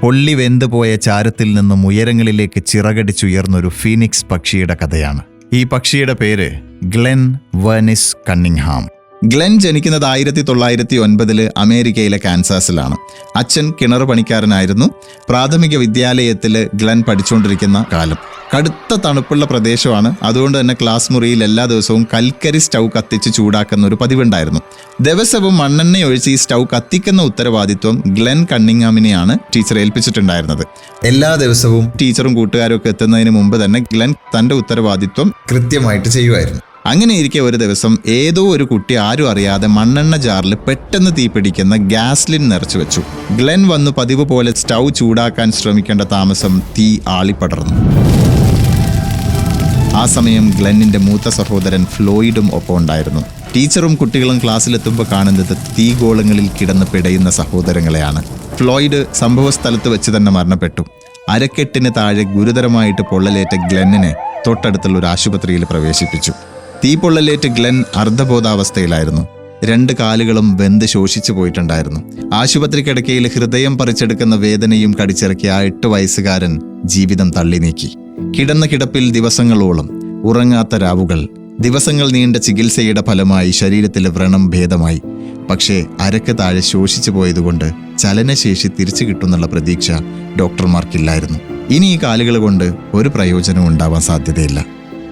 പൊള്ളി വെന്തുപോയ ചാരത്തിൽ നിന്നും ഉയരങ്ങളിലേക്ക് ചിറകടിച്ചുയർന്നൊരു ഫീനിക്സ് പക്ഷിയുടെ കഥയാണ്. ഈ പക്ഷിയുടെ പേര് ഗ്ലെൻ വെർണിസ് കണ്ണിങ്ഹാം. ഗ്ലെൻ ജനിക്കുന്നത് 1909 അമേരിക്കയിലെ കാൻസാസിലാണ്. അച്ഛൻ കിണർ പണിക്കാരനായിരുന്നു. പ്രാഥമിക വിദ്യാലയത്തിൽ ഗ്ലെൻ പഠിച്ചുകൊണ്ടിരിക്കുന്ന കാലം കടുത്ത തണുപ്പുള്ള പ്രദേശമാണ്. അതുകൊണ്ട് തന്നെ ക്ലാസ് മുറിയിൽ എല്ലാ ദിവസവും കൽക്കരി സ്റ്റൗ കത്തിച്ച് ചൂടാക്കുന്ന ഒരു പതിവുണ്ടായിരുന്നു. ദിവസവും മണ്ണെണ്ണ ഒഴിച്ച് ഈ സ്റ്റൗ കത്തിക്കുന്ന ഉത്തരവാദിത്വം ഗ്ലെൻ കണ്ണിങ്ഹാമിനെയാണ് ടീച്ചർ ഏൽപ്പിച്ചിട്ടുണ്ടായിരുന്നത്. എല്ലാ ദിവസവും ടീച്ചറും കൂട്ടുകാരും ഒക്കെ എത്തുന്നതിന് മുമ്പ് തന്നെ ഗ്ലെൻ തൻ്റെ ഉത്തരവാദിത്വം കൃത്യമായിട്ട് ചെയ്യുമായിരുന്നു. അങ്ങനെ ഇരിക്കെ ഒരു ദിവസം ഏതോ ഒരു കുട്ടി ആരും അറിയാതെ മണ്ണെണ്ണ ജാറിൽ പെട്ടെന്ന് തീപിടിക്കുന്ന ഗ്യാസ്ലിൻ നിറച്ചു വെച്ചു. ഗ്ലെൻ വന്നു പതിവ് പോലെ സ്റ്റൗ ചൂടാക്കാൻ ശ്രമിക്കേണ്ട താമസം തീ ആളിപ്പടർന്നു. ആ സമയം ഗ്ലെന്നിന്റെ മൂത്ത സഹോദരൻ ഫ്ലോയിഡും ഒപ്പം ഉണ്ടായിരുന്നു. ടീച്ചറും കുട്ടികളും ക്ലാസ്സിലെത്തുമ്പോൾ കാണുന്നത് തീഗോളങ്ങളിൽ കിടന്ന് പിടയുന്ന സഹോദരങ്ങളെയാണ്. ഫ്ലോയിഡ് സംഭവ സ്ഥലത്ത് വെച്ച് തന്നെ മരണപ്പെട്ടു. അരക്കെട്ടിന് താഴെ ഗുരുതരമായിട്ട് പൊള്ളലേറ്റ ഗ്ലെന്നിനെ തൊട്ടടുത്തുള്ള ഒരു ആശുപത്രിയിൽ പ്രവേശിപ്പിച്ചു. തീ പൊള്ളലേറ്റ് ഗ്ലെൻ അർദ്ധബോധാവസ്ഥയിലായിരുന്നു. 2 കാലുകളും വെന്ത് ശോഷിച്ചു പോയിട്ടുണ്ടായിരുന്നു. ആശുപത്രി കിടക്കയിൽ ഹൃദയം പറിച്ചെടുക്കുന്ന വേദനയും കടിച്ചിറക്കിയ ആ 8 വയസ്സുകാരൻ ജീവിതം തള്ളി നീക്കി. കിടന്ന കിടപ്പിൽ ദിവസങ്ങളോളം, ഉറങ്ങാത്ത രാവുകൾ, ദിവസങ്ങൾ നീണ്ട ചികിത്സയുടെ ഫലമായി ശരീരത്തിലെ വ്രണം ഭേദമായി. പക്ഷേ അരക്ക് താഴെ ശോഷിച്ചു പോയതുകൊണ്ട് ചലനശേഷി തിരിച്ചു കിട്ടുന്നുള്ള പ്രതീക്ഷ ഡോക്ടർമാർക്കില്ലായിരുന്നു. ഇനി ഈ കാലുകൾ കൊണ്ട് ഒരു പ്രയോജനവും ഉണ്ടാവാൻ സാധ്യതയില്ല.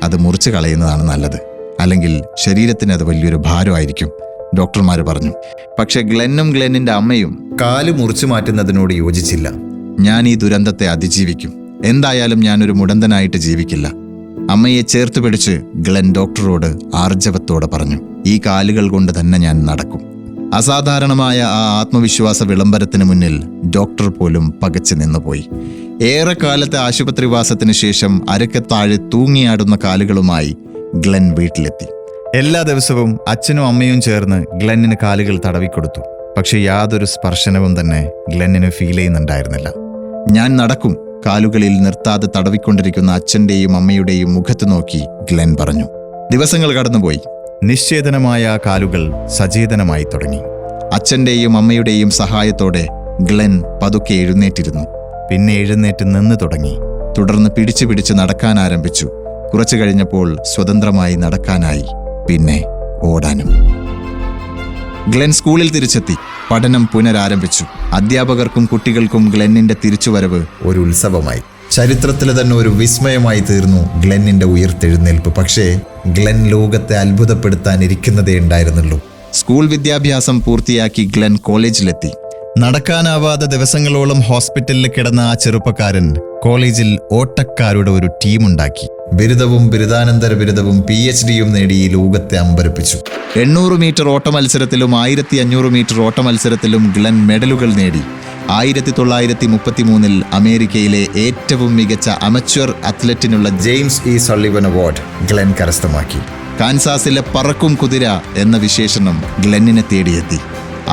അത് മുറിച്ചു കളയുന്നതാണ് നല്ലത്. അല്ലെങ്കിൽ ശരീരത്തിന് അത് വലിയൊരു ഭാരമായിരിക്കും, ഡോക്ടർമാർ പറഞ്ഞു. പക്ഷെ ഗ്ലെന്നും ഗ്ലെന്നിന്റെ അമ്മയും കാല് മുറിച്ചു മാറ്റുന്നതിനോട് യോജിച്ചില്ല. ഞാൻ ഈ ദുരന്തത്തെ അതിജീവിക്കും, എന്തായാലും ഞാനൊരു മുടന്തനായിട്ട് ജീവിക്കില്ല. അമ്മയെ ചേർത്ത് പിടിച്ച് ഗ്ലെൻ ഡോക്ടറോട് ആർജവത്തോടെ പറഞ്ഞു, ഈ കാലുകൾ കൊണ്ട് തന്നെ ഞാൻ നടക്കും. അസാധാരണമായ ആ ആത്മവിശ്വാസ വിളംബരത്തിന് മുന്നിൽ ഡോക്ടർ പോലും പകച്ചു നിന്നുപോയി. ഏറെക്കാലത്തെ ആശുപത്രിവാസത്തിന് ശേഷം അരക്ക് താഴെ തൂങ്ങിയാടുന്ന കാലുകളുമായി ഗ്ലെൻ വീട്ടിലെത്തി. എല്ലാ ദിവസവും അച്ഛനും അമ്മയും ചേർന്ന് ഗ്ലെന്നിന് കാലുകൾ തടവിക്കൊടുത്തു. പക്ഷെ യാതൊരു സ്പർശനവും തന്നെ ഗ്ലെന്നിന് ഫീൽ ചെയ്യുന്നുണ്ടായിരുന്നില്ല. ഞാൻ നടക്കും, കാലുകളിൽ നിർത്താതെ തടവിക്കൊണ്ടിരിക്കുന്ന അച്ഛൻ്റെയും അമ്മയുടെയും മുഖത്ത് നോക്കി ഗ്ലെൻ പറഞ്ഞു. ദിവസങ്ങൾ കടന്നുപോയി. നിശ്ചേതനമായ ആ കാലുകൾ സചേതനമായി തുടങ്ങി. അച്ഛൻ്റെയും അമ്മയുടെയും സഹായത്തോടെ ഗ്ലെൻ പതുക്കെ എഴുന്നേറ്റിരുന്നു. പിന്നെ എഴുന്നേറ്റ് നിന്ന് തുടങ്ങി. തുടർന്ന് പിടിച്ച് നടക്കാൻ ആരംഭിച്ചു. കുറച്ചു കഴിഞ്ഞപ്പോൾ സ്വതന്ത്രമായി നടക്കാനായി, പിന്നെ ഓടാനും. ഗ്ലെൻ സ്കൂളിൽ തിരിച്ചെത്തി. പഠനം പുനരാരംഭിച്ചു. അധ്യാപകർക്കും കുട്ടികൾക്കും ഗ്ലെന്നിന്റെ തിരിച്ചുവരവ് ഒരു ഉത്സവമായി. ചരിത്രത്തിൽ തന്നെ ഒരു വിസ്മയമായി തീർന്നു ഗ്ലെന്നിന്റെ ഉയർത്തെഴുന്നേൽപ്പ്. പക്ഷേ ഗ്ലെൻ ലോകത്തെ അത്ഭുതപ്പെടുത്താനിരിക്കുന്നതേ ഉണ്ടായിരുന്നുള്ളൂ. സ്കൂൾ വിദ്യാഭ്യാസം പൂർത്തിയാക്കി ഗ്ലെൻ കോളേജിലെത്തി. നടക്കാനാവാതെ ദിവസങ്ങളോളം ഹോസ്പിറ്റലിൽ കിടന്ന ആ ചെറുപ്പക്കാരൻ കോളേജിൽ ഓട്ടക്കാരുടെ ഒരു ടീമുണ്ടാക്കി. ബിരുദവും ബിരുദാനന്തര ബിരുദവും PhDയും നേടി ഈ ലോകത്തെ അമ്പരപ്പിച്ചു. 800 മീറ്റർ ഓട്ട മത്സരത്തിലും 1500 മീറ്റർ ഓട്ട മത്സരത്തിലും ഗ്ലെൻ മെഡലുകൾ നേടി. 1933 അമേരിക്കയിലെ ഏറ്റവും മികച്ച അമച്വർ അത്ലറ്റിനുള്ള James E. Sullivan award Glenn കരസ്ഥമാക്കി. കാൻസാസിലെ പറക്കും കുതിര എന്ന വിശേഷണം ഗ്ലെന്നിനെ തേടിയെത്തി.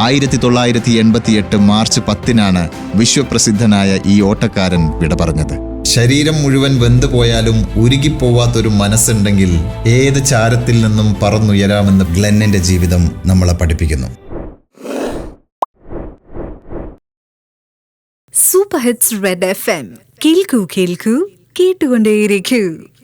1988 മാർച്ച് 10 വിശ്വപ്രസിദ്ധനായ ഈ ഓട്ടക്കാരൻ വിട പറഞ്ഞത്. ശരീരം മുഴുവൻ വെന്തുപോയാലും ഉരുകിപ്പോവാത്തൊരു മനസ്സുണ്ടെങ്കിൽ ഏത് ചാരത്തിൽ നിന്നും പറന്നുയരാമെന്ന് ഗ്ലെന്നിന്റെ ജീവിതം നമ്മളെ പഠിപ്പിക്കുന്നു. സൂപ്പർ ഹിറ്റ്സ് റെഡ് FM കേൾക്കൂ കേട്ടുകൊണ്ടേയിരിക്കൂ.